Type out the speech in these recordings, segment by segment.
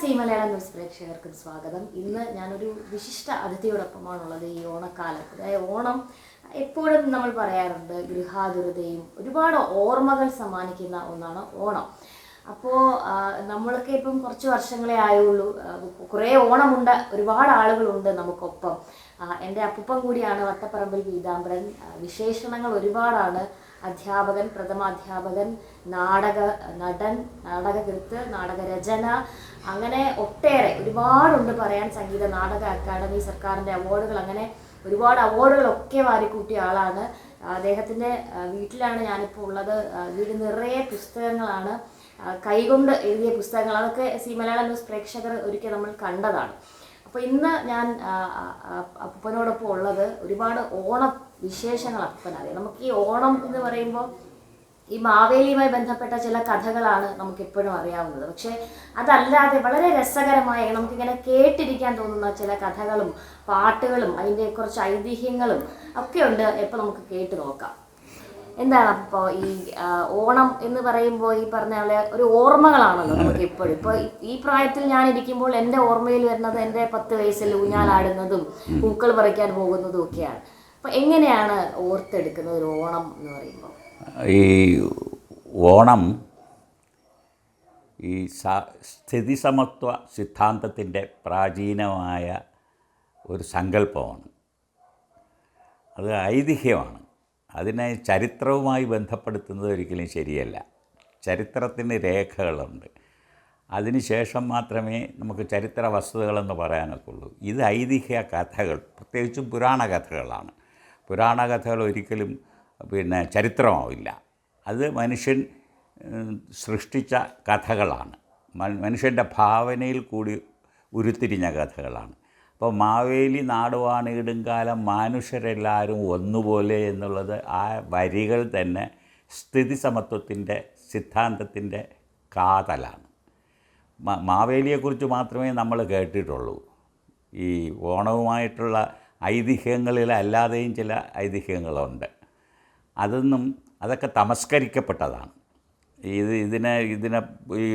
C Malayalam news പ്രേക്ഷകർക്ക് സ്വാഗതം. ഇന്ന് ഞാനൊരു വിശിഷ്ട അതിഥിയോടൊപ്പമാണുള്ളത്. ഈ ഓണക്കാലത്ത്, അതായത് ഓണം എപ്പോഴും നമ്മൾ പറയാറുണ്ട് ഗൃഹാതുരതയും ഒരുപാട് ഓർമ്മകൾ സമ്മാനിക്കുന്ന ഒന്നാണ് ഓണം. അപ്പോൾ നമ്മളൊക്കെ ഇപ്പം കുറച്ച് വർഷങ്ങളെ ആയുള്ളൂ. കുറേ ഓണമുണ്ട്, ഒരുപാട് ആളുകളുണ്ട് നമുക്കൊപ്പം. എൻ്റെ അപ്പൂപ്പൻ കൂടിയാണ് വട്ടപ്പറമ്പിൽ പീതാംബരൻ. വിശേഷണങ്ങൾ ഒരുപാടാണ്. അധ്യാപകൻ, പ്രഥമാധ്യാപകൻ, നടൻ, നാടകകൃത്ത്, നാടകരചന, അങ്ങനെ ഒട്ടേറെ ഒരുപാടുണ്ട് പറയാൻ. സംഗീത നാടക അക്കാദമി, സർക്കാരിൻ്റെ അവാർഡുകൾ, അങ്ങനെ ഒരുപാട് അവാർഡുകളൊക്കെ വാരിക്കൂട്ടിയ ആളാണ്. അദ്ദേഹത്തിൻ്റെ വീട്ടിലാണ് ഞാനിപ്പോൾ ഉള്ളത്. വീട് നിറയെ പുസ്തകങ്ങളാണ്, കൈകൊണ്ട് എഴുതിയ പുസ്തകങ്ങൾ. അതൊക്കെ സി മലയാളം ന്യൂസ് പ്രേക്ഷകർ ഒരിക്കൽ നമ്മൾ കണ്ടതാണ്. അപ്പോൾ ഇന്ന് ഞാൻ അപ്പനോടൊപ്പം ഉള്ളത് ഒരുപാട് ഓണ വിശേഷങ്ങൾ അപ്പനറിയാം. നമുക്ക് ഈ ഓണം എന്ന് പറയുമ്പോൾ ഈ മാവേലിയുമായി ബന്ധപ്പെട്ട ചില കഥകളാണ് നമുക്കെപ്പോഴും അറിയാവുന്നത്. പക്ഷേ അതല്ലാതെ വളരെ രസകരമായ, നമുക്കിങ്ങനെ കേട്ടിരിക്കാൻ തോന്നുന്ന ചില കഥകളും പാട്ടുകളും അതിൻ്റെ കുറച്ച് ഐതിഹ്യങ്ങളും ഒക്കെ ഉണ്ട്. എപ്പോൾ നമുക്ക് കേട്ട് നോക്കാം. എന്താണ് അപ്പോൾ ഈ ഓണം എന്ന് പറയുമ്പോൾ ഈ പറഞ്ഞ പോലെ ഒരു ഓർമ്മകളാണല്ലോ നമുക്ക് എപ്പോഴും. ഇപ്പോൾ ഈ പ്രായത്തിൽ ഞാൻ ഇരിക്കുമ്പോൾ എൻ്റെ ഓർമ്മയിൽ വരുന്നത് എൻ്റെ 10 വയസ്സിൽ ഊഞ്ഞാലാടുന്നതും പൂക്കൾ പറിക്കാൻ പോകുന്നതും ഒക്കെയാണ്. അപ്പോൾ എങ്ങനെയാണ് ഓർത്തെടുക്കുന്നത് ഒരു ഓണം എന്ന് പറയുമ്പോൾ? ഈ ഓണം ഈ സ്ഥിതിസമത്വ സിദ്ധാന്തത്തിൻ്റെ പ്രാചീനമായ ഒരു സങ്കല്പമാണ്. അത് ഐതിഹ്യമാണ്. അതിനെ ചരിത്രവുമായി ബന്ധപ്പെടുത്തുന്നത് ഒരിക്കലും ശരിയല്ല. ചരിത്രത്തിന് രേഖകളുണ്ട്. അതിനുശേഷം മാത്രമേ നമുക്ക് ചരിത്ര വസ്തുതകളെന്ന് പറയാനൊക്കെ ഉള്ളൂ. ഇത് ഐതിഹ്യ കഥകൾ, പ്രത്യേകിച്ചും പുരാണ കഥകളാണ്. പുരാണ കഥകൾ ഒരിക്കലും ചരിത്രമാവില്ല. അത് മനുഷ്യൻ സൃഷ്ടിച്ച കഥകളാണ്. മനുഷ്യൻ്റെ ഭാവനയിൽ കൂടി ഉരുത്തിരിഞ്ഞ കഥകളാണ്. അപ്പോൾ മാവേലി നാടുവാണിടും കാലം മാനുഷരെല്ലാവരും ഒന്നുപോലെ എന്നുള്ളത്, ആ വരികൾ തന്നെ സ്ഥിതിസമത്വത്തിൻ്റെ സിദ്ധാന്തത്തിൻ്റെ കാതലാണ്. മാവേലിയെക്കുറിച്ച് മാത്രമേ നമ്മൾ കേട്ടിട്ടുള്ളൂ. ഈ ഓണവുമായിട്ടുള്ള ഐതിഹ്യങ്ങളിലല്ലാതെയും ചില ഐതിഹ്യങ്ങളുണ്ട്. അതൊക്കെ തമസ്കരിക്കപ്പെട്ടതാണ്. ഇതിനെ ഈ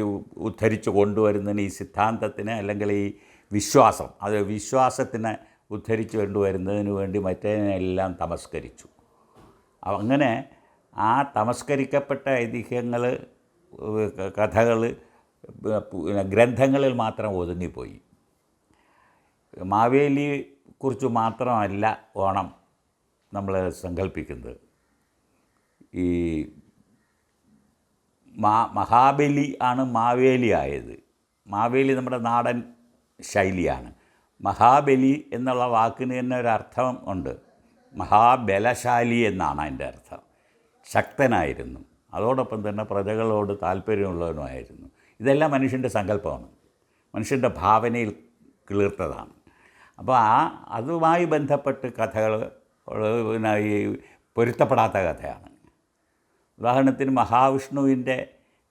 ഉദ്ധരിച്ച് കൊണ്ടുവരുന്നതിന്, ഈ സിദ്ധാന്തത്തിന് അല്ലെങ്കിൽ ഈ വിശ്വാസം, അത് വിശ്വാസത്തിനെ ഉദ്ധരിച്ച് കൊണ്ടുവരുന്നതിന് വേണ്ടി മറ്റേതിനെല്ലാം തമസ്കരിച്ചു. അങ്ങനെ ആ തമസ്കരിക്കപ്പെട്ട ഐതിഹ്യങ്ങൾ, കഥകൾ ഗ്രന്ഥങ്ങളിൽ മാത്രം ഒതുങ്ങിപ്പോയി. മാവേലിയെക്കുറിച്ച് മാത്രമല്ല ഓണം നമ്മൾ സങ്കല്പിക്കുന്നത്. ഈ മഹാബലി ആണ് മാവേലി ആയത്. മാവേലി നമ്മുടെ നാടൻ ശൈലിയാണ്. മഹാബലി എന്നുള്ള വാക്കിന് തന്നെ ഒരർത്ഥം ഉണ്ട്. മഹാബലശാലി എന്നാണ് അതിൻ്റെ അർത്ഥം. ശക്തനായിരുന്നു, അതോടൊപ്പം തന്നെ പ്രജകളോട് താല്പര്യമുള്ളവനുമായിരുന്നു. ഇതെല്ലാം മനുഷ്യൻ്റെ സങ്കല്പമാണ്, മനുഷ്യൻ്റെ ഭാവനയിൽ കിളിർത്തതാണ്. അപ്പോൾ അതുമായി ബന്ധപ്പെട്ട് കഥകൾ ഈ പൊരുത്തപ്പെടാത്ത കഥയാണ്. ഉദാഹരണത്തിന് മഹാവിഷ്ണുവിൻ്റെ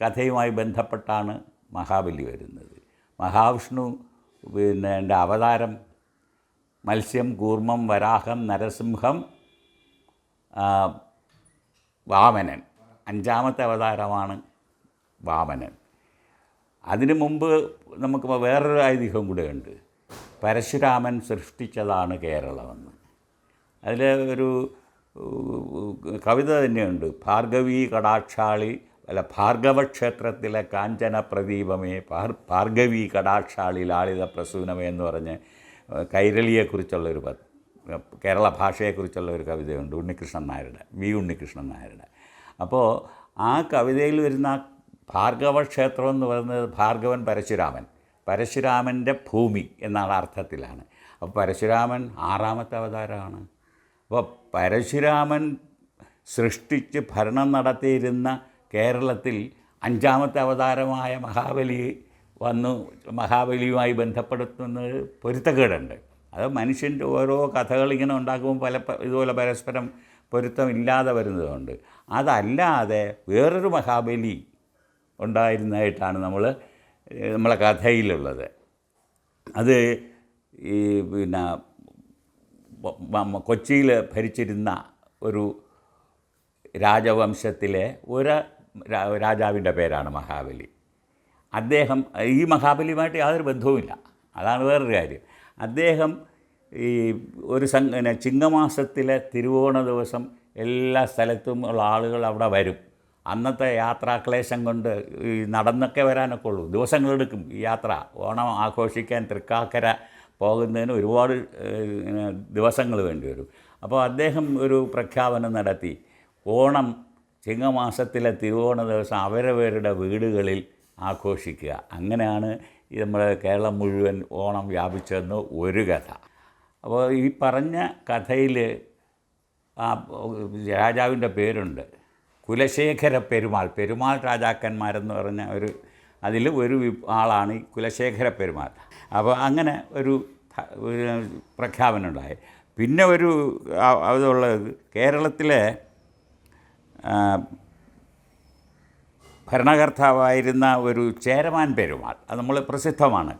കഥയുമായി ബന്ധപ്പെട്ടാണ് മഹാബലി വരുന്നത്. മഹാവിഷ്ണു എൻ്റെ അവതാരം മത്സ്യം, കൂർമ്മം, വരാഹം, നരസിംഹം, വാമനൻ. 5ാമത്തെ അവതാരമാണ് വാമനൻ. അതിനു മുമ്പ് നമുക്ക് വേറൊരു ഐതിഹ്യം കൂടെ ഉണ്ട്. പരശുരാമൻ സൃഷ്ടിച്ചതാണ് കേരളമെന്ന്. അതിൽ ഒരു കവിത തന്നെയുണ്ട്. ഭാർഗവീ കടാക്ഷാളി ഭാർഗവക്ഷേത്രത്തിലെ കാഞ്ചന പ്രദീപമേ, ഭാർഗവീ കടാക്ഷാളി ലാളിത പ്രസൂനമേ എന്ന് പറഞ്ഞ് കൈരളിയെക്കുറിച്ചുള്ളൊരു കേരള ഭാഷയെക്കുറിച്ചുള്ള ഒരു കവിതയുണ്ട്, ഉണ്ണികൃഷ്ണൻ നായരുടെ. അപ്പോൾ ആ കവിതയിൽ വരുന്ന ഭാർഗവക്ഷേത്രം എന്ന് പറയുന്നത് ഭാർഗവൻ പരശുരാമൻ്റെ ഭൂമി എന്നാണ് അർത്ഥത്തിലാണ്. അപ്പോൾ പരശുരാമൻ 6ാമത്തെ അവതാരമാണ്. അപ്പോൾ പരശുരാമൻ സൃഷ്ടിച്ച് ഭരണം നടത്തിയിരുന്ന കേരളത്തിൽ 5ാമത്തെ അവതാരമായ മഹാബലി വന്നു. മഹാബലിയുമായി ബന്ധപ്പെടുത്തുന്നത് പൊരുത്തക്കേടുണ്ട്. അത് മനുഷ്യൻ്റെ ഓരോ കഥകളിങ്ങനെ ഉണ്ടാക്കുമ്പോൾ ഇതുപോലെ പരസ്പരം പൊരുത്തമില്ലാതെ വരുന്നതുകൊണ്ട്. അതല്ലാതെ വേറൊരു മഹാബലി ഉണ്ടായിരുന്നതായിട്ടാണ് നമ്മളെ കഥയിലുള്ളത്. അത് ഈ കൊച്ചിയിൽ ഭരിച്ചിരുന്ന ഒരു രാജവംശത്തിലെ ഒരു രാജാവിൻ്റെ പേരാണ് മഹാബലി. അദ്ദേഹം ഈ മഹാബലിയുമായിട്ട് യാതൊരു ബന്ധവുമില്ല. അതാണ് വേറൊരു കാര്യം. അദ്ദേഹം ഈ ഒരു ചിങ്ങമാസത്തിലെ തിരുവോണ ദിവസം എല്ലാ സ്ഥലത്തും ഉള്ള ആളുകൾ അവിടെ വരും. അന്നത്തെ യാത്രാക്ലേശം കൊണ്ട് ഈ നടന്നൊക്കെ വരാനൊക്കെ ഉള്ളൂ, ദിവസങ്ങളെടുക്കും ഈ യാത്ര. ഓണം ആഘോഷിക്കാൻ തൃക്കാക്കര പോകുന്നതിന് ഒരുപാട് ദിവസങ്ങൾ വേണ്ടി വരും. അപ്പോൾ അദ്ദേഹം ഒരു പ്രഖ്യാപനം നടത്തി, ഓണം ചിങ്ങമാസത്തിലെ തിരുവോണ ദിവസം അവരവരുടെ വീടുകളിൽ ആഘോഷിക്കുക. അങ്ങനെയാണ് നമ്മുടെ കേരളം മുഴുവൻ ഓണം വ്യാപിച്ചതെന്ന് ഒരു കഥ. അപ്പോൾ ഈ പറഞ്ഞ കഥയിൽ ആ രാജാവിൻ്റെ പേരുണ്ട്, കുലശേഖര പെരുമാൾ. പെരുമാൾ രാജാക്കന്മാരെന്ന് പറഞ്ഞ അതിൽ ഒരു ആളാണ് ഈ കുലശേഖര പെരുമാൾ. അപ്പോൾ അങ്ങനെ ഒരു പ്രഖ്യാപനം ഉണ്ടായി. പിന്നെ അതുള്ളത് കേരളത്തിലെ ഭരണകർത്താവായിരുന്ന ഒരു ചേരമാൻ പെരുമാൾ, അത് നമ്മൾ പ്രസിദ്ധമാണ്.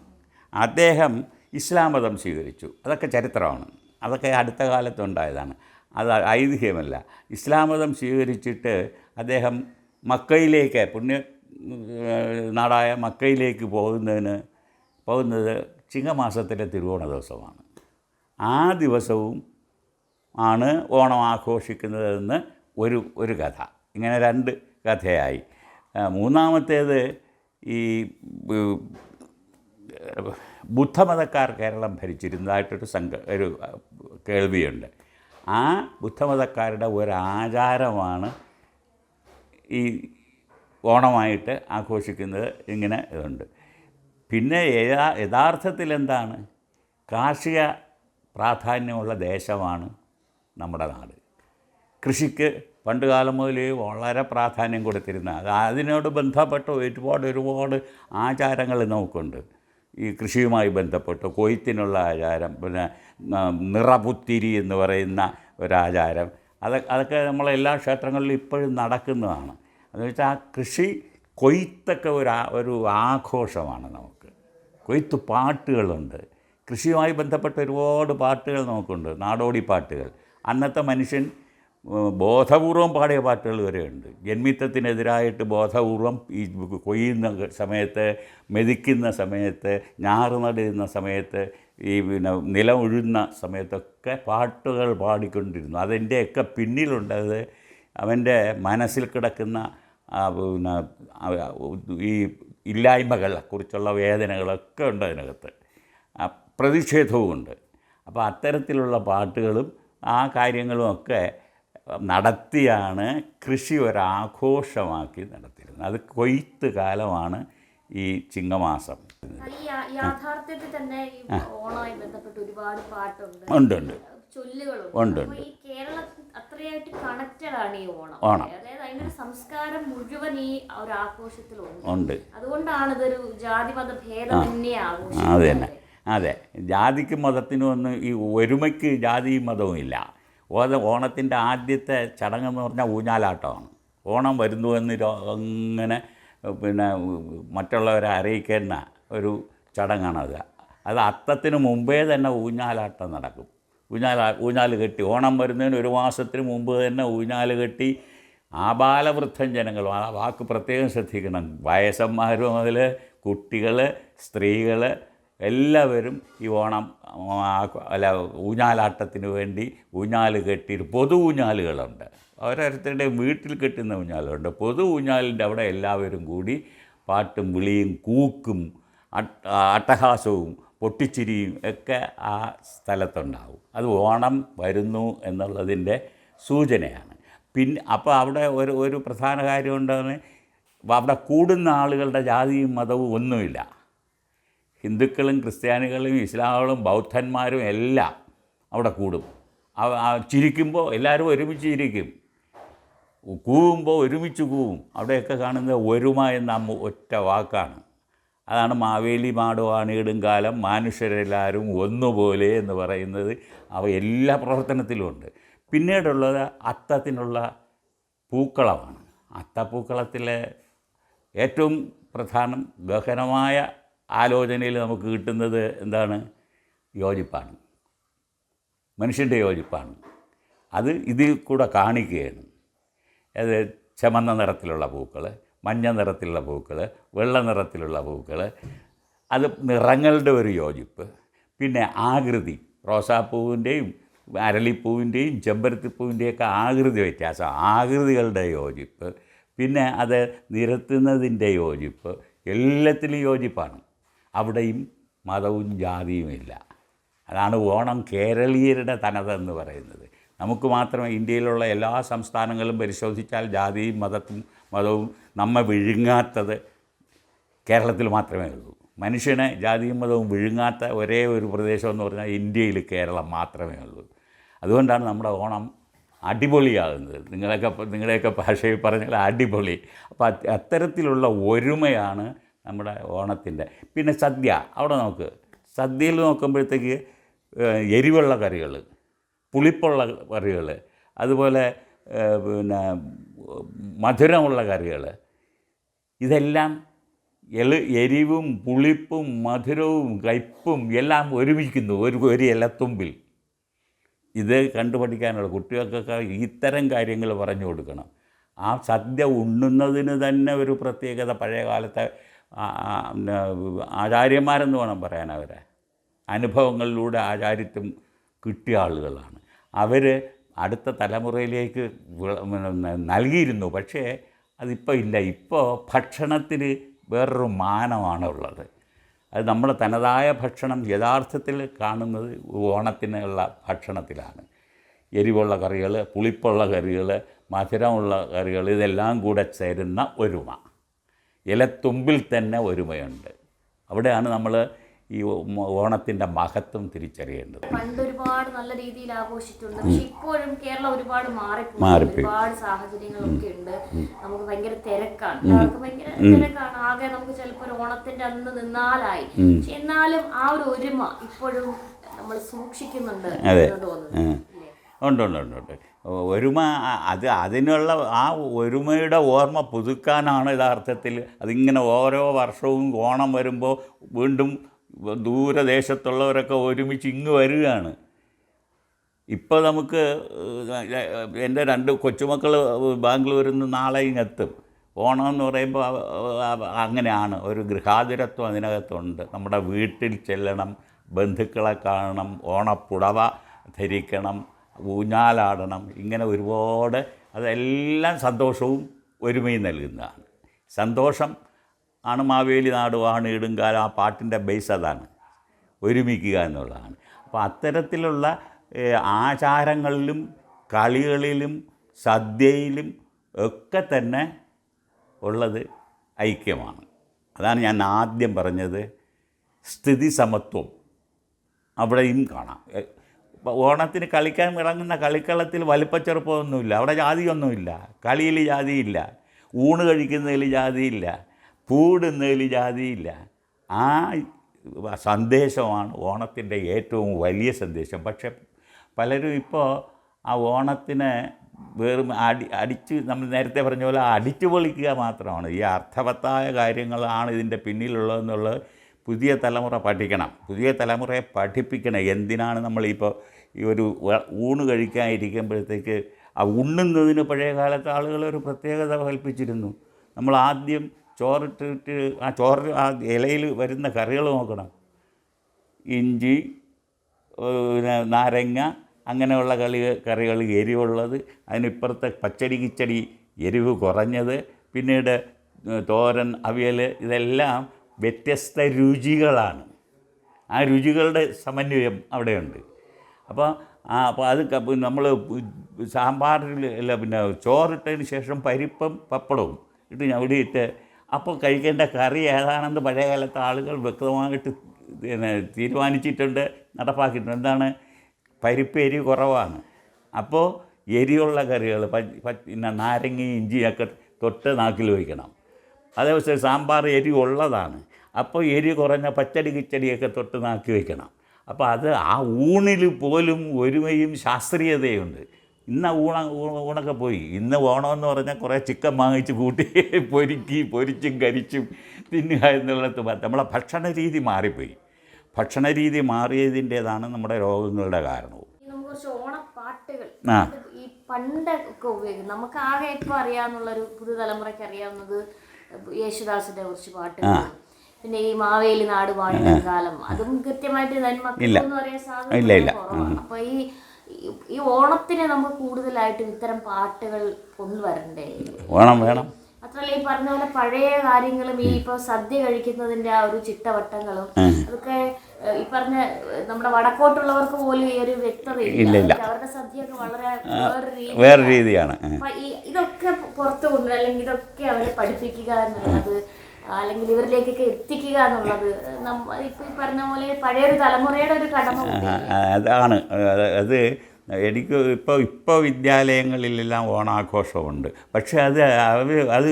അദ്ദേഹം ഇസ്ലാം മതം സ്വീകരിച്ചു. അതൊക്കെ ചരിത്രമാണ്, അതൊക്കെ അടുത്ത കാലത്തുണ്ടായതാണ്, അത് ഐതിഹ്യമല്ല. ഇസ്ലാം മതം സ്വീകരിച്ചിട്ട് അദ്ദേഹം മക്കയിലേക്ക്, പുണ്യ നാടായ മക്കയിലേക്ക് പോകുന്നത് ചിങ്ങമാസത്തിലെ തിരുവോണ ദിവസമാണ്. ആ ദിവസവും ആണ് ഓണം ആഘോഷിക്കുന്നതെന്ന് ഒരു കഥ. ഇങ്ങനെ 2 കഥയായി. മൂന്നാമത്തേത് ഈ ബുദ്ധമതക്കാർ കേരളം ഭരിച്ചിരുന്നതായിട്ടൊരു ഒരു കേൾവിയുണ്ട്. ആ ബുദ്ധമതക്കാരുടെ ഒരാചാരമാണ് ഈ ഓണമായിട്ട് ആഘോഷിക്കുന്നത്. ഇങ്ങനെ ഇതുണ്ട്. പിന്നെ യഥാർത്ഥത്തിൽ എന്താണ്, കാർഷിക പ്രാധാന്യമുള്ള ദേശമാണ് നമ്മുടെ നാട്. കൃഷിക്ക് പണ്ടുകാലം മുതലേ വളരെ പ്രാധാന്യം കൊടുത്തിരുന്ന, അതിനോട് ബന്ധപ്പെട്ട ഒരുപാട് ആചാരങ്ങൾ നമുക്കുണ്ട്. ഈ കൃഷിയുമായി ബന്ധപ്പെട്ട് കൊയ്ത്തിനുള്ള ആചാരം, പിന്നെ നിറപുത്തിരി എന്ന് പറയുന്ന ഒരാചാരം, അതൊക്കെ നമ്മളെല്ലാ ക്ഷേത്രങ്ങളിലും ഇപ്പോഴും നടക്കുന്നതാണ്. എന്ന് വെച്ചാൽ ആ കൃഷി കൊയ്ത്തൊക്കെ ഒരു ആഘോഷമാണ് നമുക്ക്. കൊയ്ത്ത് പാട്ടുകളുണ്ട്, കൃഷിയുമായി ബന്ധപ്പെട്ട ഒരുപാട് പാട്ടുകൾ നമുക്കുണ്ട്, നാടോടി പാട്ടുകൾ. അന്നത്തെ മനുഷ്യൻ ബോധപൂർവം പാടിയ പാട്ടുകൾ വരെയുണ്ട്. ജന്മിത്തത്തിനെതിരായിട്ട് ബോധപൂർവം ഈ കൊയ്യുന്ന സമയത്ത്, മെതിക്കുന്ന സമയത്ത്, ഞാറ് നടുന്ന സമയത്ത്, ഈ നിലം ഉഴുന്ന സമയത്തൊക്കെ പാട്ടുകൾ പാടിക്കൊണ്ടിരുന്നു. അതിൻ്റെയൊക്കെ പിന്നിലുണ്ടത് അവൻ്റെ മനസ്സിൽ കിടക്കുന്ന ഈ ഇല്ലായ്മകളെ കുറിച്ചുള്ള വേദനകളൊക്കെ ഉണ്ട് അതിനകത്ത്, പ്രതിഷേധവുമുണ്ട്. അപ്പോൾ അത്തരത്തിലുള്ള പാട്ടുകളും ആ കാര്യങ്ങളുമൊക്കെ നടത്തിയാണ് കൃഷി ഒരാഘോഷമാക്കി നടത്തിയിരുന്നത്. അത് കൊയ്ത്ത് കാലമാണ് ഈ ചിങ്ങമാസം. യാഥാർത്ഥ്യത്തിൽ തന്നെ ഈ ഓണവുമായി ബന്ധപ്പെട്ട് ഒരുപാട് പാട്ടുണ്ട്, ഉണ്ട്, ചൊല്ലുകളുണ്ട്. ഈ കേരളത്തിൽ അത്രയായിട്ട് കണക്റ്റഡ് ആണ് ഈ ഓണം. അതായത് അതിന്റെ സംസ്കാരം മുഴുവൻ ഈ ഒരു ആഘോഷത്തിലുണ്ട്. അതുകൊണ്ടാണ് ഇതൊരു ജാതിമത ഭേദമന്യേ ആഘോഷം. അത് തന്നെ, അതെ. ജാതിക്കും മതത്തിനും ഒന്നും ഈ ഒരുമയ്ക്ക് ജാതിയും മതവും ഇല്ല. ഓണത്തിൻ്റെ ആദ്യത്തെ ചടങ്ങെന്ന് പറഞ്ഞാൽ ഊഞ്ഞാലാട്ടമാണ്. ഓണം വരുന്നുവെന്ന് അങ്ങനെ പിന്നെ മറ്റുള്ളവരെ അറിയിക്കുന്ന ഒരു ചടങ്ങാണത്. അത് അത്തത്തിന് മുമ്പേ തന്നെ ഊഞ്ഞാലാട്ടം നടക്കും. ഊഞ്ഞാൽ കെട്ടി, ഓണം വരുന്നതിന് 1 മാസത്തിന് മുമ്പ് തന്നെ ഊഞ്ഞാൽ കെട്ടി ആബാലവൃദ്ധം ജനങ്ങൾ, ആ വാക്ക് പ്രത്യേകം ശ്രദ്ധിക്കണം, വയസ്സന്മാർ മുതൽ കുട്ടികൾ, സ്ത്രീകൾ എല്ലാവരും ഈ ഓണം ഊഞ്ഞാലാട്ടത്തിന് വേണ്ടി ഊഞ്ഞാൽ കെട്ടിയിട്ട്, പൊതു ഊഞ്ഞാലുകളുണ്ട്, ഓരോരുത്തരുടെയും വീട്ടിൽ കെട്ടുന്ന ഊഞ്ഞാലുണ്ട്. പൊതു ഊഞ്ഞാലിൻ്റെ അവിടെ എല്ലാവരും കൂടി പാട്ടും വിളിയും കൂക്കും അട്ടഹാസവും പൊട്ടിച്ചിരിയും ഒക്കെ ആ സ്ഥലത്തുണ്ടാവും. അത് ഓണം വരുന്നു എന്നുള്ളതിൻ്റെ സൂചനയാണ്. പിന്നെ അപ്പോൾ അവിടെ ഒരു പ്രധാന കാര്യമുണ്ടെന്ന്, അവിടെ കൂടുന്ന ആളുകളുടെ ജാതിയും മതവും ഒന്നുമില്ല. ഹിന്ദുക്കളും ക്രിസ്ത്യാനികളും ഇസ്ലാമുകളും ബൗദ്ധന്മാരും എല്ലാം അവിടെ കൂടും. ചിരിക്കുമ്പോൾ എല്ലാവരും ഒരുമിച്ച് ചിരിക്കും, കൂവുമ്പോൾ ഒരുമിച്ച് കൂവും. അവിടെയൊക്കെ കാണുന്നത് ഒരുമ എന്ന ഒറ്റ വാക്കാണ്. അതാണ് മാവേലി മാടുവാണിയിടും കാലം മനുഷ്യരെല്ലാവരും ഒന്നുപോലെ എന്ന് പറയുന്നത്. അവ എല്ലാ പ്രവർത്തനത്തിലും ഉണ്ട്. പിന്നീടുള്ളത് അത്തത്തിനുള്ള പൂക്കളമാണ്. അത്തപ്പൂക്കളത്തിലെ ഏറ്റവും പ്രധാനം, ഗഹനമായ ആലോചനയിൽ നമുക്ക് കിട്ടുന്നത് എന്താണ്? യോജിപ്പാണ്, മനുഷ്യൻ്റെ യോജിപ്പാണ്. അത് ഇതിൽ കൂടെ കാണിക്കുകയാണ്. അത് ചുമന്ന നിറത്തിലുള്ള പൂക്കൾ, മഞ്ഞ നിറത്തിലുള്ള പൂക്കൾ, വെള്ള നിറത്തിലുള്ള പൂക്കൾ, അത് നിറങ്ങളുടെ ഒരു യോജിപ്പ്. പിന്നെ ആകൃതി, റോസാപ്പൂവിൻ്റെയും അരളിപ്പൂവിൻ്റെയും ചെമ്പരത്തിപ്പൂവിൻ്റെയൊക്കെ ആകൃതി വ്യത്യാസം, ആകൃതികളുടെ യോജിപ്പ്, പിന്നെ അത് നിരത്തുന്നതിൻ്റെ യോജിപ്പ്, എല്ലാത്തിലും യോജിപ്പാണ്. അവിടെയും മതവും ജാതിയുമില്ല. അതാണ് ഓണം കേരളീയരുടെ തനതെന്ന് പറയുന്നത്. നമുക്ക് മാത്രമേ, ഇന്ത്യയിലുള്ള എല്ലാ സംസ്ഥാനങ്ങളും പരിശോധിച്ചാൽ ജാതിയും മതവും നമ്മെ വിഴുങ്ങാത്തത് കേരളത്തിൽ മാത്രമേ ഉള്ളൂ. മനുഷ്യനെ ജാതിയും മതവും വിഴുങ്ങാത്ത ഒരേ ഒരു പ്രദേശം എന്ന് പറഞ്ഞാൽ ഇന്ത്യയിൽ കേരളം മാത്രമേ ഉള്ളൂ. അതുകൊണ്ടാണ് നമ്മുടെ ഓണം അടിപൊളിയാകുന്നത്. നിങ്ങളുടെയൊക്കെ ഭാഷയിൽ പറഞ്ഞാൽ അടിപൊളി. അപ്പോൾ അത്തരത്തിലുള്ള ഒരുമയാണ് നമ്മുടെ ഓണത്തിൻ്റെ. പിന്നെ സദ്യ, അവിടെ നോക്ക്, സദ്യയിൽ നോക്കുമ്പോഴത്തേക്ക് എരിവുള്ള കറികൾ, പുളിപ്പുള്ള കറികൾ, അതുപോലെ പിന്നെ മധുരമുള്ള കറികൾ, ഇതെല്ലാം എരിവും പുളിപ്പും മധുരവും കയ്പും എല്ലാം ഒരുമിക്കുന്നു ഒരു ഇലത്തുമ്പിൽ. ഇത് കണ്ടുപഠിക്കാനുള്ള കുട്ടികൾക്കൊക്കെ ഇത്തരം കാര്യങ്ങൾ പറഞ്ഞു കൊടുക്കണം. ആ സദ്യ ഉണ്ണുന്നതിന് തന്നെ ഒരു പ്രത്യേകത പഴയ കാലത്തെ ആചാര്യന്മാരെന്ന് വേണം പറയാൻ. അവരെ അനുഭവങ്ങളിലൂടെ ആചാര്യത്വം കിട്ടിയ ആളുകളാണ്. അവർ അടുത്ത തലമുറയിലേക്ക് നൽകിയിരുന്നു. പക്ഷേ അതിപ്പോൾ ഇല്ല. ഇപ്പോൾ ഭക്ഷണത്തിന് വേറൊരു മാനമാണുള്ളത്. അത് നമ്മുടെ തനതായ ഭക്ഷണം യഥാർത്ഥത്തിൽ കാണുന്നത് ഓണത്തിനുള്ള ഭക്ഷണത്തിലാണ്. എരിവുള്ള കറികൾ, പുളിപ്പുള്ള കറികൾ, മധുരമുള്ള കറികൾ, ഇതെല്ലാം കൂടെ ചേരുന്ന ഒരുമ. ഇലത്തുമ്പിൽ തന്നെ ഒരുമയുണ്ട്. അവിടെയാണ് നമ്മൾ ഈ ഓണത്തിൻ്റെ മഹത്വം തിരിച്ചറിയേണ്ടത്. പണ്ട് ഒരുപാട് നല്ല രീതിയിൽ ആഘോഷിച്ചിട്ടുണ്ട്. പക്ഷെ ഇപ്പോഴും കേരളം ഒരുപാട് മാറിപ്പോയി. ഒരുപാട് സാഹചര്യങ്ങളൊക്കെ ഉണ്ട്. നമുക്ക് ഭയങ്കര തിരക്കാണ്, എല്ലാവർക്കും ഭയങ്കര തിരക്കാണ്. ആകെ നമുക്ക് ചിലപ്പോൾ ഒരു ഓണത്തിന്റെ അന്ന് നിന്നാലായി. പക്ഷെ എന്നാലും ആ ഒരു ഒരുമ ഇപ്പോഴും നമ്മൾ സൂക്ഷിക്കുന്നുണ്ട് എന്ന് തോന്നുന്നു. ഉണ്ട്. ഒരുമ, അതിനുള്ള ആ ഒരുമയുടെ ഓർമ്മ പുതുക്കാനാണ് യഥാർത്ഥത്തിൽ. അതിങ്ങനെ ഓരോ വർഷവും ഓണം വരുമ്പോൾ വീണ്ടും ദൂരദേശത്തുള്ളവരൊക്കെ ഒരുമിച്ച് ഇങ്ങ് വരികയാണ്. ഇപ്പോൾ നമുക്ക് എൻ്റെ 2 കൊച്ചുമക്കൾ ബാംഗ്ലൂരിൽ നിന്ന് നാളെ ഇങ്ങെത്തും. ഓണം എന്ന് പറയുമ്പോൾ അങ്ങനെയാണ്, ഒരു ഗൃഹാതുരത്വം അതിനകത്തുണ്ട്. നമ്മുടെ വീട്ടിൽ ചെല്ലണം, ബന്ധുക്കളെ കാണണം, ഓണപ്പുടവ ധരിക്കണം, ഊഞ്ഞാലാടണം, ഇങ്ങനെ ഒരുപാട്. അതെല്ലാം സന്തോഷവും ഒരുമയും നൽകുന്നതാണ്. സന്തോഷം ആണ് മാവേലി നാട് വാണിടുങ്കാലം, ആ പാട്ടിൻ്റെ ബേസ് അതാണ്, ഒരുമിക്കുക എന്നുള്ളതാണ്. അപ്പോൾ അത്തരത്തിലുള്ള ആചാരങ്ങളിലും കളികളിലും സദ്യയിലും ഒക്കെ തന്നെ ഉള്ളത് ഐക്യമാണ്. അതാണ് ഞാൻ ആദ്യം പറഞ്ഞത്, സ്ഥിതി സമത്വം അവിടെയും കാണാം. ഓണത്തിന് കളിക്കാൻ ഇറങ്ങുന്ന കളിക്കളത്തിൽ വലിപ്പച്ചെറുപ്പമൊന്നുമില്ല, അവിടെ ജാതിയൊന്നുമില്ല. കളിയിൽ ജാതിയില്ല, ഊണ് കഴിക്കുന്നതിൽ ജാതിയില്ല, പൂടുന്നതിൽ ജാതിയില്ല. ആ സന്ദേശമാണ് ഓണത്തിൻ്റെ ഏറ്റവും വലിയ സന്ദേശം. പക്ഷെ പലരും ഇപ്പോൾ ആ ഓണത്തിന് വെറും അടിച്ച്, നമ്മൾ നേരത്തെ പറഞ്ഞ പോലെ അടിച്ചു പൊളിക്കുക മാത്രമാണ്. ഈ അർത്ഥവത്തായ കാര്യങ്ങളാണ് ഇതിൻ്റെ പിന്നിലുള്ളതെന്നുള്ളത് പുതിയ തലമുറ പഠിക്കണം. പുതിയ തലമുറയെ പഠിപ്പിക്കണം. എന്തിനാണ് നമ്മളിപ്പോൾ ഈ ഒരു ഊണ് കഴിക്കാനിരിക്കുമ്പോഴത്തേക്ക് ആ ഉണ്ണുന്നതിന് പഴയ കാലത്ത് ആളുകൾ ഒരു പ്രത്യേകത കൽപ്പിച്ചിരുന്നു. നമ്മൾ ആദ്യം ചോറിട്ടിട്ട് ആ ചോറ് ആ ഇലയിൽ വരുന്ന കറികൾ നോക്കണം. ഇഞ്ചി, നാരങ്ങ, അങ്ങനെയുള്ള കറികൾ എരിവുള്ളത്, അതിനിപ്പുറത്തെ പച്ചടി കിച്ചടി എരിവ് കുറഞ്ഞത്, പിന്നീട് തോരൻ, അവിയൽ, ഇതെല്ലാം വ്യത്യസ്ത രുചികളാണ്. ആ രുചികളുടെ സമന്വയം അവിടെയുണ്ട്. അപ്പോൾ അത് നമ്മൾ സാമ്പാറിൽ അല്ല, പിന്നെ ചോറിട്ടതിന് ശേഷം പരിപ്പും പപ്പടവും ഇട്ട് ഞവിടിയിട്ട് അപ്പോൾ കഴിക്കേണ്ട കറി ഏതാണെന്ന് പഴയകാലത്തെ ആളുകൾ വ്യക്തമായിട്ട് തീരുമാനിച്ചിട്ടുണ്ട്, നടപ്പാക്കിയിട്ടുണ്ട്. എന്താണ്? പരിപ്പ് എരി കുറവാണ്, അപ്പോൾ എരിയുള്ള കറികൾ പിന്നെ നാരങ്ങയും ഇഞ്ചിയൊക്കെ തൊട്ട് നാക്കിൽ വയ്ക്കണം. അതേപോലെ സാമ്പാർ എരി ഉള്ളതാണ്, അപ്പോൾ എരി കുറഞ്ഞ പച്ചടി കിച്ചടിയൊക്കെ തൊട്ട് നാക്കി വയ്ക്കണം. അപ്പോൾ അത് ആ ഊണിൽ പോലും ഒരുമയും ശാസ്ത്രീയതയുണ്ട്. ഇന്ന് ഊണൊക്കെ പോയി. ഇന്ന് ഓണമെന്ന് പറഞ്ഞാൽ കുറേ ചിക്കൻ വാങ്ങിച്ച് കൂട്ടി പൊരിച്ചും കരിച്ചും തിന്നുക എന്നുള്ളത്. നമ്മളെ ഭക്ഷണ രീതി മാറിപ്പോയി. ഭക്ഷണ രീതി മാറിയതിൻ്റേതാണ് നമ്മുടെ രോഗങ്ങളുടെ കാരണവും. ഓണപ്പാട്ടുകൾ ഈ പണ്ടൊക്കെ ഉപയോഗിക്കും. നമുക്ക് ആകെ ഇപ്പോൾ അറിയാവുന്നുള്ളൊരു പുതുതലമുറയ്ക്ക് അറിയാവുന്നത് യേശുദാസിന്റെ കുറച്ച് പാട്ടുകൾ, പിന്നെ ഈ മാവേലി നാട് പാടിയ കാലം, അതും കൃത്യമായിട്ട് നന്മക്കൾ എന്ന് പറയുന്ന സാധനം കുറവാണ്. അപ്പൊ ഈ ഓണത്തിന് നമുക്ക് കൂടുതലായിട്ടും ഇത്തരം പാട്ടുകൾ കൊണ്ടുവരണ്ടേ? ഓണം വേണം. മാത്രമല്ല ഈ പറഞ്ഞ പോലെ പഴയ കാര്യങ്ങളും ഈ ഇപ്പൊ സദ്യ കഴിക്കുന്നതിന്റെ ആ ഒരു ചിട്ടവട്ടങ്ങളും അതൊക്കെ ഈ പറഞ്ഞ നമ്മുടെ വടക്കോട്ടുള്ളവർക്ക് പോലും ഈ ഒരു വ്യക്തതയില്ല. അവരുടെ സദ്യയൊക്കെ വളരെ വേറെ രീതിയാണ്. ഇതൊക്കെ പുറത്തു കൊണ്ടുവരിക, അല്ലെങ്കിൽ ഇതൊക്കെ അവരെ പഠിപ്പിക്കുക എന്നുള്ളത്, അല്ലെങ്കിൽ ഇവരിലേക്കൊക്കെ എത്തിക്കുക എന്നുള്ളത് ഇപ്പൊ ഈ പറഞ്ഞ പോലെ പഴയൊരു തലമുറയുടെ ഒരു കടമ. അതാണ് അത്. എനിക്ക് ഇപ്പോൾ വിദ്യാലയങ്ങളിലെല്ലാം ഓണാഘോഷമുണ്ട്. പക്ഷേ അത്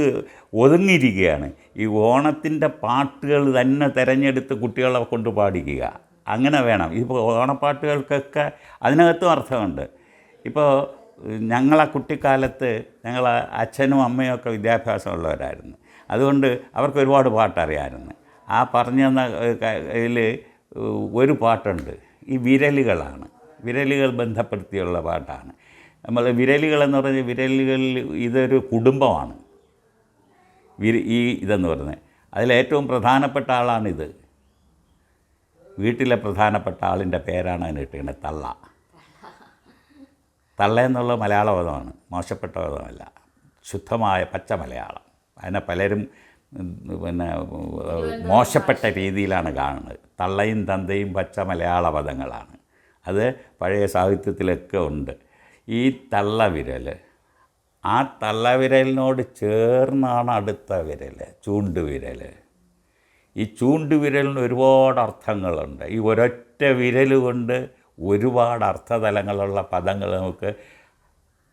ഒതുങ്ങിയിരിക്കുകയാണ്. ഈ ഓണത്തിൻ്റെ പാട്ടുകൾ തന്നെ തിരഞ്ഞെടുത്ത് കുട്ടികളെ കൊണ്ട് പാടിക്കുക, അങ്ങനെ വേണം. ഇപ്പോൾ ഓണപ്പാട്ടുകൾക്കൊക്കെ അതിനകത്തും അർത്ഥമുണ്ട്. ഇപ്പോൾ ഞങ്ങളെ കുട്ടിക്കാലത്ത് ഞങ്ങളെ അച്ഛനും അമ്മയും ഒക്കെ വിദ്യാഭ്യാസമുള്ളവരായിരുന്നു. അതുകൊണ്ട് അവർക്ക് ഒരുപാട് പാട്ടറിയാമായിരുന്നു. ആ പറഞ്ഞു തന്ന ഇതിൽ ഒരു പാട്ടുണ്ട്, ഈ വിരലുകളാണ്. വിരലുകൾ ബന്ധപ്പെടുത്തിയുള്ള പാട്ടാണ്. നമ്മൾ വിരലുകളെന്ന് പറഞ്ഞാൽ വിരലുകളിൽ ഇതൊരു കുടുംബമാണ്. ഇതെന്ന് പറഞ്ഞത് അതിലേറ്റവും പ്രധാനപ്പെട്ട ആളാണിത്. വീട്ടിലെ പ്രധാനപ്പെട്ട ആളിൻ്റെ പേരാണ് അതിന് കിട്ടുന്നത്, തള്ള. തള്ള എന്നുള്ള മലയാള പദമാണ്, മോശപ്പെട്ട പദമല്ല, ശുദ്ധമായ പച്ച മലയാളം. അതിനെ പലരും പിന്നെ മോശപ്പെട്ട രീതിയിലാണ് കാണുന്നത്. തള്ളയും തന്തയും പച്ച മലയാള പദങ്ങളാണ്. അത് പഴയ സാഹിത്യത്തിലൊക്കെ ഉണ്ട്. ഈ തള്ളവിരൽ, ആ തള്ളവിരലിനോട് ചേർന്നാണ് അടുത്ത വിരൽ, ചൂണ്ടുവിരൽ. ഈ ചൂണ്ടുവിരലിന് ഒരുപാട് അർത്ഥങ്ങളുണ്ട്. ഈ ഒരൊറ്റ വിരൽ കൊണ്ട് ഒരുപാട് അർത്ഥതലങ്ങളുള്ള പദങ്ങൾ നമുക്ക്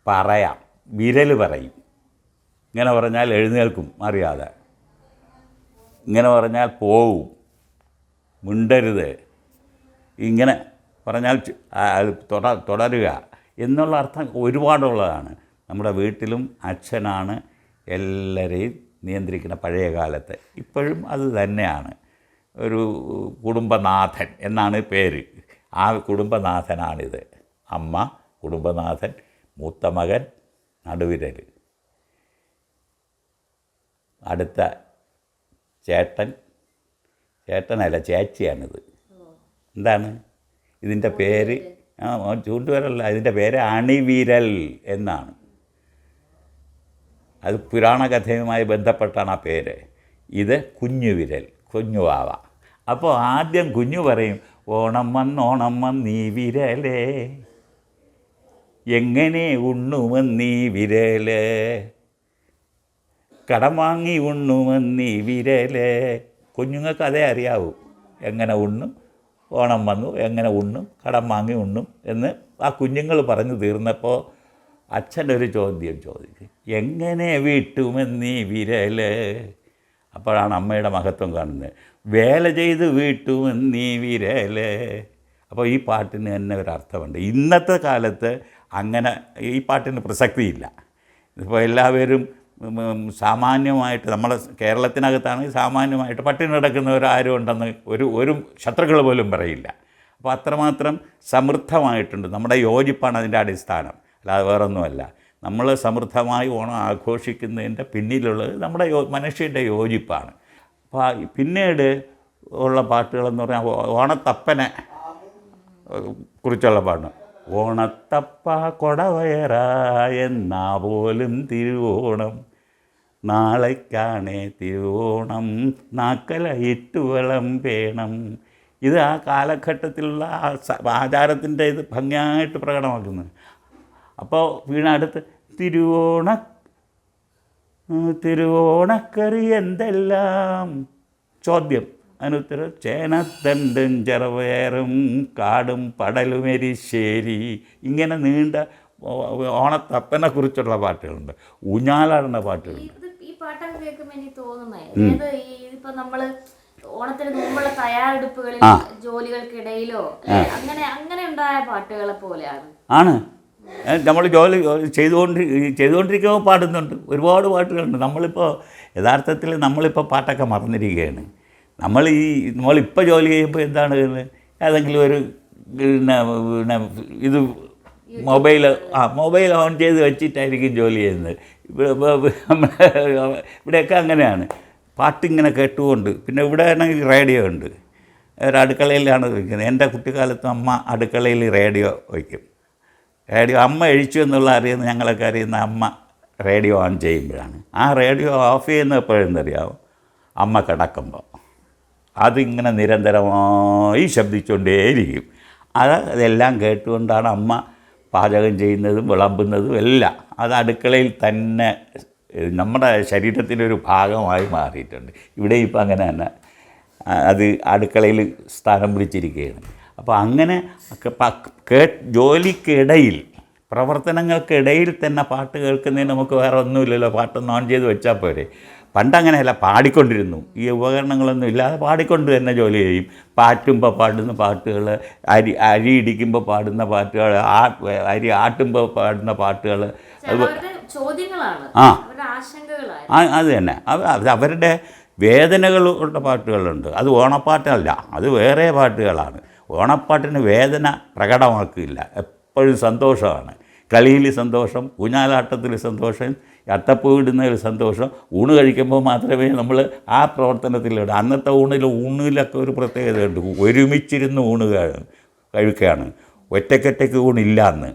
പറയാം. വിരൽ പറയും. ഇങ്ങനെ പറഞ്ഞാൽ എഴുന്നേൽക്കും അറിയാതെ, ഇങ്ങനെ പറഞ്ഞാൽ പോവും, മിണ്ടരുത്, ഇങ്ങനെ പറഞ്ഞാൽ തുടരുക എന്നുള്ള അർത്ഥം ഒരുപാടുള്ളതാണ്. നമ്മുടെ വീട്ടിലും അച്ഛനാണ് എല്ലാവരെയും നിയന്ത്രിക്കുന്ന പഴയ കാലത്ത്. ഇപ്പോഴും അത് തന്നെയാണ്. ഒരു കുടുംബനാഥൻ എന്നാണ് പേര്. ആ കുടുംബനാഥനാണിത്. അമ്മ, കുടുംബനാഥൻ, മൂത്ത മകൻ, നടുവിരൽ, അടുത്ത ചേട്ടനല്ല ചേച്ചിയാണിത്. എന്താണ് ഇതിൻ്റെ പേര്? ചൂണ്ടുവിരലല്ല, ഇതിൻ്റെ പേര് അണിവിരൽ എന്നാണ്. അത് പുരാണകഥയുമായി ബന്ധപ്പെട്ടാണ് ആ പേര്. ഇത് കുഞ്ഞുവിരൽ, കുഞ്ഞുവാവ. അപ്പോൾ ആദ്യം കുഞ്ഞു പറയും, ഓണം വന്നീ വിരലേ, എങ്ങനെ ഉണ്ണുമെന്നീ വിരല്, കടം വാങ്ങി ഉണ്ണുമെന്നീ വിരല്. കുഞ്ഞുങ്ങൾക്ക് അതേ അറിയാവൂ, എങ്ങനെ ഉണ്ണും, ഓണം വന്നു എങ്ങനെ ഉണ്ണും, കടം വാങ്ങി ഉണ്ണും എന്ന് ആ കുഞ്ഞുങ്ങൾ പറഞ്ഞു തീർന്നപ്പോൾ അച്ഛനൊരു ചോദ്യം ചോദിക്കും, എങ്ങനെ വീട്ടുമെന്നീ വിരല്. അപ്പോഴാണ് അമ്മയുടെ മഹത്വം കാണുന്നത്. വേല ചെയ്ത് വീട്ടുമെന്നീ വിരല്. അപ്പോൾ ഈ പാട്ടിന് തന്നെ ഒരർത്ഥമുണ്ട്. ഇന്നത്തെ കാലത്ത് അങ്ങനെ ഈ പാട്ടിന് പ്രസക്തിയില്ല. ഇപ്പോൾ എല്ലാവരും സാമാന്യമായിട്ട്, നമ്മളെ കേരളത്തിനകത്താണെങ്കിൽ സാമാന്യമായിട്ട് പട്ടിണി കിടക്കുന്നവരാരും ഉണ്ടെന്ന് ഒരു ശത്രുക്കൾ പോലും പറയില്ല. അപ്പോൾ അത്രമാത്രം സമൃദ്ധമായിട്ടുണ്ട്. നമ്മുടെ യോജിപ്പാണ് അതിൻ്റെ അടിസ്ഥാനം, അല്ലാതെ വേറൊന്നുമല്ല. നമ്മൾ സമൃദ്ധമായി ഓണം ആഘോഷിക്കുന്നതിൻ്റെ പിന്നിലുള്ളത് നമ്മുടെ മനുഷ്യൻ്റെ യോജിപ്പാണ്. അപ്പോൾ പിന്നീട് ഉള്ള പാട്ടുകളെന്ന് പറഞ്ഞാൽ ഓണത്തപ്പനെ കുറിച്ചുള്ള പാട്ടാണ്. ഓണത്തപ്പ കൊടവയറായെന്നാ പോലും തിരുവോണം, നാളേക്കാണേ തിരുവോണം, നാക്കല ഇട്ടുവളം വേണം. ഇത് ആ കാലഘട്ടത്തിലുള്ള ആചാരത്തിൻ്റെ ഇത് ഭംഗിയായിട്ട് പ്രകടമാക്കുന്നത്. അപ്പോൾ വീണടുത്ത് തിരുവോണക്കറി എന്തെല്ലാം, ചോദ്യം, അതിനുത്തരം ചേനത്തണ്ടും ചെറുപയറും കാടും പടലും എരിശ്ശേരി. ഇങ്ങനെ നീണ്ട ഓണത്തപ്പനെ കുറിച്ചുള്ള പാട്ടുകളുണ്ട്, ഊഞ്ഞാലാടുന്ന പാട്ടുകളുണ്ട്. ഈ പാട്ടൊക്കെ കേൾക്കുമ്പോൾ എനിക്ക് തോന്നുന്നത് ഇപ്പൊ നമ്മള് ഓണത്തിന് മുമ്പുള്ള തയ്യാറെടുപ്പുകളിൽ ജോലികൾക്കിടയിലോ അങ്ങനെ ഉണ്ടായ പാട്ടുകളെ പോലെയാണ്. ആണ്. നമ്മൾ ജോലി ചെയ്തുകൊണ്ടിരിക്കുമ്പോൾ പാടുന്നുണ്ട്, ഒരുപാട് പാട്ടുകളുണ്ട്. യഥാർത്ഥത്തിൽ നമ്മളിപ്പോൾ പാട്ടൊക്കെ മറന്നിരിക്കുകയാണ്. നമ്മളിപ്പോൾ ജോലി ചെയ്യുമ്പോൾ എന്താണ് ഏതെങ്കിലും ഒരു ഇത് മൊബൈൽ ഓൺ ചെയ്ത് വെച്ചിട്ടായിരിക്കും ജോലി ചെയ്യുന്നത്. ഇവിടെയൊക്കെ അങ്ങനെയാണ്, പാട്ടിങ്ങനെ കേട്ടുകൊണ്ട്. പിന്നെ ഇവിടെ ആണെങ്കിൽ റേഡിയോ ഉണ്ട്, ഒരു അടുക്കളയിലാണ് വയ്ക്കുന്നത്. എൻ്റെ കുട്ടിക്കാലത്ത് അമ്മ അടുക്കളയിൽ റേഡിയോ വയ്ക്കും. റേഡിയോ അമ്മ എഴിച്ചു എന്നുള്ള അറിയുന്ന ഞങ്ങളൊക്കെ അറിയുന്ന അമ്മ റേഡിയോ ഓൺ ചെയ്യുമ്പോഴാണ്. ആ റേഡിയോ ഓഫ് ചെയ്യുന്ന എപ്പോഴെന്നറിയാമോ? അമ്മ കിടക്കുമ്പോൾ. അതിങ്ങനെ നിരന്തരമായി ശബ്ദിച്ചുകൊണ്ടേയിരിക്കും. അതെല്ലാം കേട്ടുകൊണ്ടാണ് അമ്മ പാചകം ചെയ്യുന്നതും വിളമ്പുന്നതും എല്ലാം. അത് അടുക്കളയിൽ തന്നെ നമ്മുടെ ശരീരത്തിൻ്റെ ഒരു ഭാഗമായി മാറിയിട്ടുണ്ട്. ഇവിടെ ഇപ്പോൾ അങ്ങനെ തന്നെ അത് അടുക്കളയിൽ സ്ഥാനം പിടിച്ചിരിക്കുകയാണ്. അപ്പോൾ അങ്ങനെ ജോലിക്കിടയിൽ, പ്രവർത്തനങ്ങൾക്കിടയിൽ തന്നെ പാട്ട് കേൾക്കുന്നതിന് നമുക്ക് വേറെ ഒന്നുമില്ലല്ലോ, പാട്ടൊന്ന് ഓൺ ചെയ്ത് വെച്ചാൽ പോരെ. പണ്ടങ്ങനെയല്ല, പാടിക്കൊണ്ടിരുന്നു. ഈ ഉപകരണങ്ങളൊന്നും ഇല്ലാതെ പാടിക്കൊണ്ട് തന്നെ ജോലി ചെയ്യും. പാറ്റുമ്പോൾ പാടുന്ന പാട്ടുകൾ, അരി ഇടിക്കുമ്പോൾ പാടുന്ന പാട്ടുകൾ, അരി ആട്ടുമ്പോൾ പാടുന്ന പാട്ടുകൾ, അത് തന്നെ. അവരുടെ വേദനകളുടെ പാട്ടുകളുണ്ട്. അത് ഓണപ്പാട്ടല്ല, അത് വേറെ പാട്ടുകളാണ്. ഓണപ്പാട്ടിന് വേദന പ്രകടമാക്കില്ല, എപ്പോഴും സന്തോഷമാണ്. കളിയിൽ സന്തോഷം, ഊഞ്ഞാലാട്ടത്തിൽ സന്തോഷം, അത്തപ്പൂ ഇടുന്നതിൽ സന്തോഷം. ഊണ് കഴിക്കുമ്പോൾ മാത്രമേ നമ്മൾ ആ പ്രവർത്തനത്തിലിടും. അന്നത്തെ ഊണിലൊക്കെ ഒരു പ്രത്യേകതയുണ്ട്. ഒരുമിച്ചിരുന്ന് ഊണ് കഴിക്കുകയാണ്. ഒറ്റയ്ക്കൊറ്റയ്ക്ക് ഊണില്ല അന്ന്.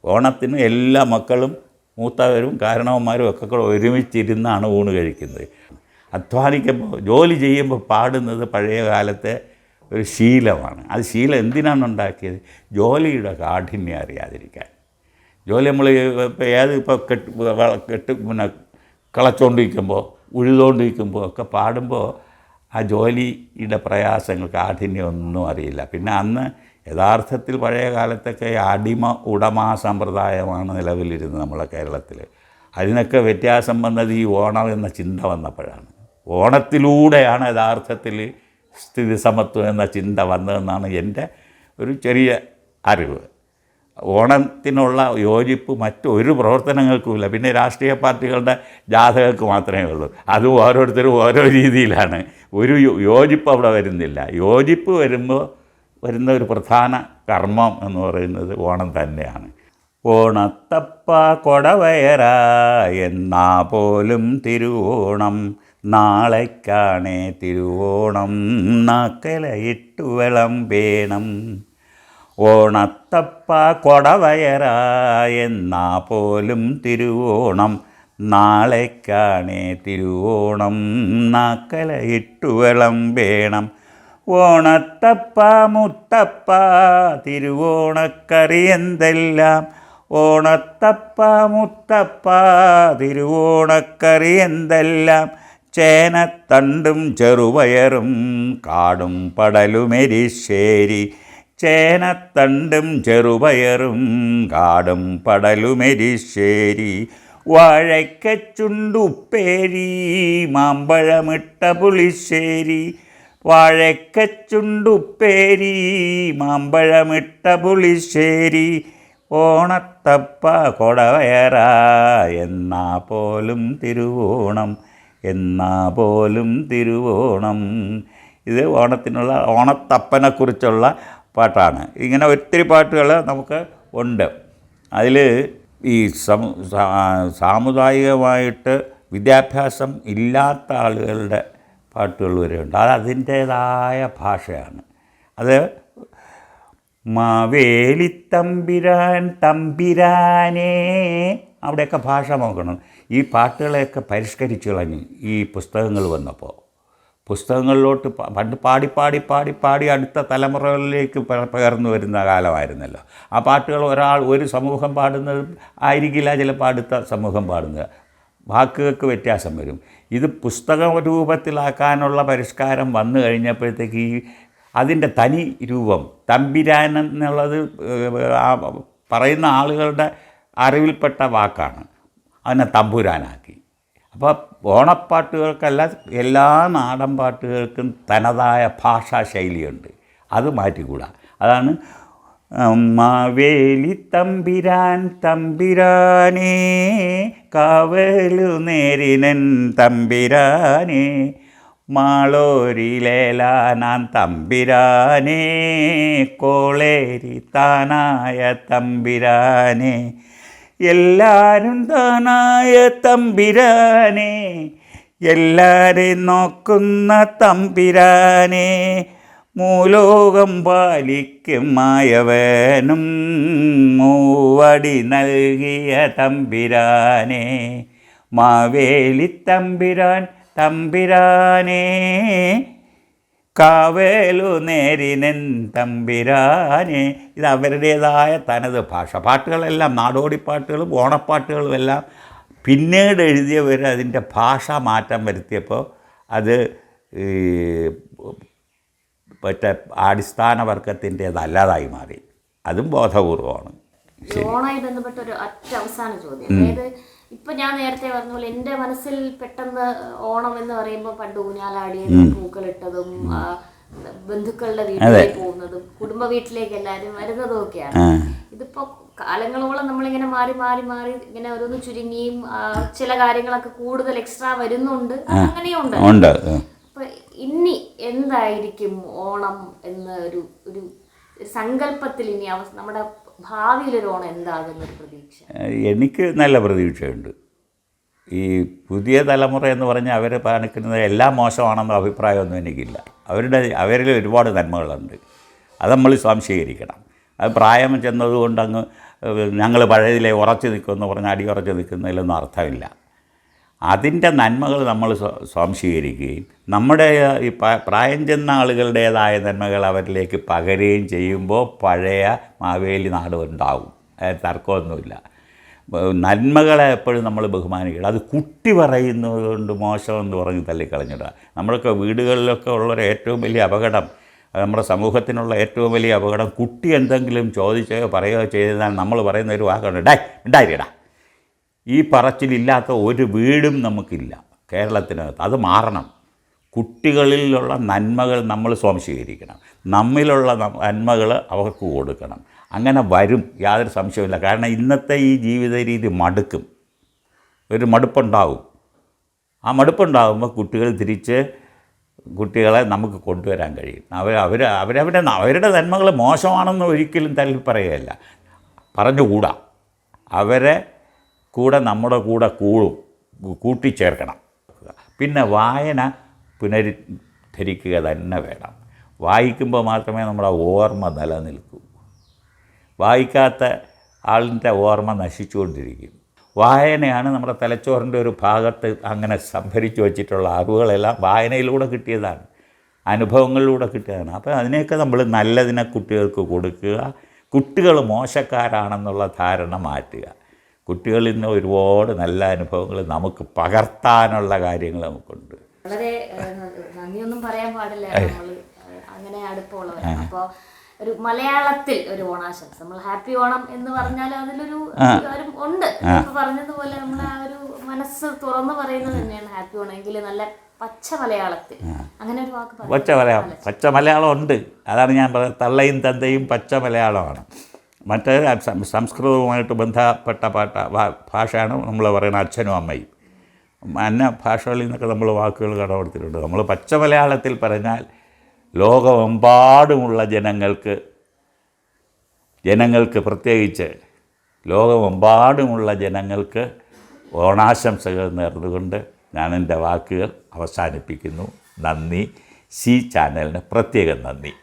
ഓണത്തിന് എല്ലാ മക്കളും മൂത്തവരും കാരണവന്മാരും ഒക്കെ കൂടെ ഒരുമിച്ചിരുന്നാണ് ഊണ് കഴിക്കുന്നത്. അധ്വാനിക്കുമ്പോൾ, ജോലി ചെയ്യുമ്പോൾ പാടുന്നത് പഴയ കാലത്തെ ഒരു ശീലമാണ്. അത് ശീലം എന്തിനാണ് ഉണ്ടാക്കിയത്? ജോലിയുടെ കാഠിന്യം അറിയാതിരിക്കാൻ. ജോലി നമ്മൾ ഇപ്പോൾ പിന്നെ കളച്ചുകൊണ്ടിരിക്കുമ്പോൾ, ഉഴുതുകൊണ്ടിരിക്കുമ്പോൾ ഒക്കെ പാടുമ്പോൾ ആ ജോലിയുടെ പ്രയാസങ്ങൾ, കാഠിന്യം ഒന്നും അറിയില്ല. പിന്നെ അന്ന് യഥാർത്ഥത്തിൽ പഴയ കാലത്തൊക്കെ അടിമ ഉടമ സമ്പ്രദായമാണ് നിലവിലിരുന്നത് നമ്മളെ കേരളത്തിൽ. അതിനൊക്കെ വ്യത്യാസം വന്നത് ഈ ഓണം എന്ന ചിന്ത വന്നപ്പോഴാണ്. ഓണത്തിലൂടെയാണ് യഥാർത്ഥത്തിൽ സ്ഥിതി സമത്വം എന്ന ചിന്ത വന്നതെന്നാണ് എൻ്റെ ഒരു ചെറിയ അറിവ്. ഓണത്തിനുള്ള യോജിപ്പ് മറ്റൊരു പ്രവർത്തനങ്ങൾക്കുമില്ല. പിന്നെ രാഷ്ട്രീയ പാർട്ടികളുടെ ജാഥകൾക്ക് മാത്രമേ ഉള്ളൂ. അതും ഓരോരുത്തരും ഓരോ രീതിയിലാണ്. ഒരു യോജിപ്പ് അവിടെ വരുന്നില്ല. യോജിപ്പ് വരുന്ന ഒരു പ്രധാന കർമ്മം എന്ന് പറയുന്നത് ഓണം തന്നെയാണ്. ഓണത്തപ്പ കൊടവയറ എന്നാ പോലും തിരുവോണം, നാളേക്കാണേ തിരുവോണം, നാക്കലയിട്ടു വിളമ്പേണം. ഓണത്തപ്പ കൊടവയറ എന്നാ പോലും തിരുവോണം, നാളേക്കാണേ തിരുവോണം, നാക്കലയിട്ടു വിളമ്പേണം. ഓണത്തപ്പ മുത്തപ്പ തിരുവോണക്കറി എന്തെല്ലാം, ഓണത്തപ്പ മുത്തപ്പ തിരുവോണക്കറി എന്തെല്ലാം, ചേനത്തണ്ടും ചെറുപയറും കാടും പടലുമെരിശ്ശേരി, ചേനത്തണ്ടും ചെറുപയറും കാടും പടലുമെരിശ്ശേരി, വാഴയ്ക്കച്ചുണ്ടുപ്പേരി മാമ്പഴമിട്ട പുളിശ്ശേരി, വാഴയ്ക്കച്ചുണ്ടുപ്പേരി മാമ്പഴമിട്ട പുളിശ്ശേരി, ഓണത്തപ്പ കൊടവയറ എന്നാ പോലും തിരുവോണം, എന്നാ പോലും തിരുവോണം. ഇത് ഓണത്തിനുള്ള, ഓണത്തപ്പനെക്കുറിച്ചുള്ള പാട്ടാണ്. ഇങ്ങനെ ഒത്തിരി പാട്ടുകൾ നമുക്ക് ഉണ്ട്. അതിൽ ഈ സാമുദായികമായിട്ട് വിദ്യാഭ്യാസം ഇല്ലാത്ത ആളുകളുടെ പാട്ടുകൾ വരെയുണ്ട്. അത് അതിൻ്റേതായ ഭാഷയാണ്. അത് മാവേലിത്തമ്പിരാൻ തമ്പിരാനേ, അവിടെയൊക്കെ ഭാഷ നോക്കണം. ഈ പാട്ടുകളെയൊക്കെ പരിഷ്കരിച്ച് കളഞ്ഞു ഈ പുസ്തകങ്ങൾ വന്നപ്പോൾ. പുസ്തകങ്ങളിലോട്ട് പണ്ട് പാടി അടുത്ത തലമുറകളിലേക്ക് പകർന്നു വരുന്ന കാലമായിരുന്നല്ലോ. ആ പാട്ടുകൾ ഒരു സമൂഹം പാടുന്നത് ആയിരിക്കില്ല ചിലപ്പോൾ അടുത്ത സമൂഹം പാടുന്നത്. വാക്കുകൾക്ക് വ്യത്യാസം വരും. ഇത് പുസ്തക രൂപത്തിലാക്കാനുള്ള പരിഷ്കാരം വന്നു കഴിഞ്ഞപ്പോഴത്തേക്ക് അതിൻ്റെ തനി രൂപം തമ്പിരാൻ എന്നുള്ളത് പറയുന്ന ആളുകളുടെ അറിവിൽപ്പെട്ട വാക്കാണ്. അതിനെ തമ്പുരാനാക്കി. അപ്പോൾ ഓണപ്പാട്ടുകൾക്കല്ല, എല്ലാ നാടൻ പാട്ടുകൾക്കും തനതായ ഭാഷാ ശൈലിയുണ്ട്. അത് മാറ്റിക്കൂടാ. അതാണ് മാവേലി തമ്പിരാൻ തമ്പിരാനേ, കാവലു നേരിനൻ തമ്പിരാനേ, മാളോരിലേലാനാൻ തമ്പിരാനേ കോളേരി താനായ തമ്പിരാനേ എല്ലാരും താനായ തമ്പിരാനേ എല്ലാരെയും നോക്കുന്ന തമ്പിരാനേ മൂലോകം പാലിക്കും മായവനും മൂവടി നൽകിയ തമ്പിരാനേ മാവേലി തമ്പിരാൻ തമ്പിരാനേ കാവേലു നേരിനൻ തമ്പിരാനേ. ഇത് അവരുടേതായ തനത് ഭാഷ. പാട്ടുകളെല്ലാം നാടോടിപ്പാട്ടുകളും ഓണപ്പാട്ടുകളും എല്ലാം പിന്നീട് എഴുതിയവർ അതിൻ്റെ ഭാഷ മാറ്റം വരുത്തിയപ്പോൾ അത് മറ്റേ അടിസ്ഥാന വർഗത്തിൻ്റേതല്ലാതായി മാറി. അതും ബോധപൂർവമാണ്. ഓണമായി ബന്ധപ്പെട്ട ഒരു അവസാന ചോദ്യം. അതായത് ഇപ്പൊ ഞാൻ നേരത്തെ പറഞ്ഞ പോലെ എൻ്റെ മനസ്സിൽ പെട്ടെന്ന് ഓണം എന്ന് പറയുമ്പോൾ പണ്ട് ഊഞ്ഞാലാടിയതും പൂക്കളിട്ടതും ബന്ധുക്കളുടെ വീട്ടിലേക്ക് പോകുന്നതും കുടുംബ വീട്ടിലേക്ക് എല്ലാവരും വരുന്നതും ഒക്കെയാണ്. ഇതിപ്പോ കാലങ്ങളോളം നമ്മളിങ്ങനെ മാറി മാറി മാറി ഇങ്ങനെ ഓരോന്ന് ചുരുങ്ങിയും ചില കാര്യങ്ങളൊക്കെ കൂടുതൽ എക്സ്ട്രാ വരുന്നുണ്ട്, അങ്ങനെയുണ്ട്. അപ്പൊ ഇനി എന്തായിരിക്കും ഓണം എന്ന ഒരു ഒരു സങ്കല്പത്തിൽ ഇനി നമ്മുടെ ഭാവിയിലൊരു ഓണം എന്താകുന്നൊരു പ്രതീക്ഷ? എനിക്ക് നല്ല പ്രതീക്ഷയുണ്ട്. ഈ പുതിയ തലമുറ എന്ന് പറഞ്ഞാൽ അവർ കാണിക്കുന്നത് എല്ലാം മോശമാണെന്ന അഭിപ്രായമൊന്നും എനിക്കില്ല. അവരിൽ ഒരുപാട് നന്മകളുണ്ട്. അത് നമ്മൾ സ്വാംശീകരിക്കണം. അത് പ്രായം ചെന്നതുകൊണ്ട് അങ്ങ് ഞങ്ങൾ പഴയതിലെ ഉറച്ചു നിൽക്കുമെന്ന് പറഞ്ഞാൽ അടിയുറച്ച് നിൽക്കുന്നതിലൊന്നും അർത്ഥമില്ല. അതിൻ്റെ നന്മകൾ നമ്മൾ സ്വാംശീകരിക്കുകയും നമ്മുടെ ഈ പ്രായം ചെന്ന ആളുകളുടേതായ നന്മകൾ അവരിലേക്ക് പകരുകയും ചെയ്യുമ്പോൾ പഴയ മാവേലി നാട് ഉണ്ടാവും. തർക്കമൊന്നുമില്ല. നന്മകളെ എപ്പോഴും നമ്മൾ ബഹുമാനിക്കണം. അത് കുട്ടി പറയുന്നത് കൊണ്ട് മോശമെന്ന് പറഞ്ഞ് തള്ളിക്കളഞ്ഞിടുക. നമ്മളൊക്കെ വീടുകളിലൊക്കെ ഉള്ളൊരു ഏറ്റവും വലിയ അപകടം, നമ്മുടെ സമൂഹത്തിനുള്ള ഏറ്റവും വലിയ അപകടം, കുട്ടി എന്തെങ്കിലും ചോദിച്ചോ പറയുകയോ ചെയ്താൽ നമ്മൾ പറയുന്ന ഒരു വാക്കുണ്ട്, ഉണ്ടായിരടാ. ഈ പറച്ചിലില്ലാത്ത ഒരു വീടും നമുക്കില്ല കേരളത്തിനകത്ത്. അത് മാറണം. കുട്ടികളിലുള്ള നന്മകൾ നമ്മൾ സ്വാംശീകരിക്കണം. നമ്മിലുള്ള നന്മകൾ അവർക്ക് കൊടുക്കണം. അങ്ങനെ വരും, യാതൊരു സംശയമില്ല. കാരണം ഇന്നത്തെ ഈ ജീവിത രീതി മടുക്കും, ഒരു മടുപ്പുണ്ടാവും. ആ മടുപ്പുണ്ടാകുമ്പോൾ കുട്ടികളെ നമുക്ക് കൊണ്ടുവരാൻ കഴിയും. അവരുടെ നന്മകൾ മോശമാണെന്ന് ഒരിക്കലും തള്ളി പറയുകയല്ല, പറഞ്ഞുകൂടാ. അവരെ കൂടെ നമ്മുടെ കൂടെ കൂട്ടിച്ചേർക്കണം. പിന്നെ വായന പുനരുദ്ധരിക്കുക തന്നെ വേണം. വായിക്കുമ്പോൾ മാത്രമേ നമ്മുടെ ഓർമ്മ നിലനിൽക്കൂ. വായിക്കാത്ത ആളിൻ്റെ ഓർമ്മ നശിച്ചുകൊണ്ടിരിക്കും. വായനയാണ് നമ്മുടെ തലച്ചോറിൻ്റെ ഒരു ഭാഗത്ത് അങ്ങനെ സംഭരിച്ചു വച്ചിട്ടുള്ള അറിവുകളെല്ലാം വായനയിലൂടെ കിട്ടിയതാണ്, അനുഭവങ്ങളിലൂടെ കിട്ടിയതാണ്. അപ്പോൾ അതിനെയൊക്കെ നമ്മൾ നല്ലതിനെ കുട്ടികൾക്ക് കൊടുക്കുക. കുട്ടികൾ മോശക്കാരാണെന്നുള്ള ധാരണ മാറ്റുക. കുട്ടികളിൽ നിന്ന് ഒരുപാട് നല്ല അനുഭവങ്ങൾ നമുക്ക് പകർത്താനുള്ള കാര്യങ്ങൾ നമുക്കുണ്ട്. വളരെ നന്ദിയൊന്നും പറയാൻ പാടില്ല, നമ്മൾ അങ്ങനെ അടുപ്പമുള്ളവരാണ്. അപ്പോൾ ഒരു മലയാളത്തിൽ ഒരു ഓണാശംസ. നമ്മൾ ഹാപ്പി ഓണം എന്ന് പറഞ്ഞാൽ അതിലൊരു ഉണ്ട്. ഇപ്പൊ പറഞ്ഞതുപോലെ നമ്മൾ ആ ഒരു മനസ്സ് തുറന്നു പറയുന്നത് തന്നെയാണ് ഹാപ്പി ഓണം. എങ്കിൽ നല്ല പച്ച മലയാളത്തിൽ അങ്ങനെ ഒരു വാക്ക് പച്ച മലയാളം ഉണ്ട്. അതാണ് ഞാൻ പറയുന്നത്. തള്ളയും തന്തയും പച്ച മലയാളമാണ്. മറ്റേ സംസ്കൃതവുമായിട്ട് ബന്ധപ്പെട്ട ഭാഷയാണ് നമ്മൾ പറയുന്ന അച്ഛനും അമ്മയും. അന്യ ഭാഷകളിൽ നിന്നൊക്കെ നമ്മൾ വാക്കുകൾ കടമെടുത്തിട്ടുണ്ട്. നമ്മൾ പച്ച മലയാളത്തിൽ പറഞ്ഞാൽ ലോകമെമ്പാടുമുള്ള ജനങ്ങൾക്ക് പ്രത്യേകിച്ച് ലോകമെമ്പാടുമുള്ള ജനങ്ങൾക്ക് ഓണാശംസകൾ നേർന്നുകൊണ്ട് ഞാൻ എൻ്റെ വാക്കുകൾ അവസാനിപ്പിക്കുന്നു. നന്ദി. സി ചാനലിന് പ്രത്യേകം നന്ദി.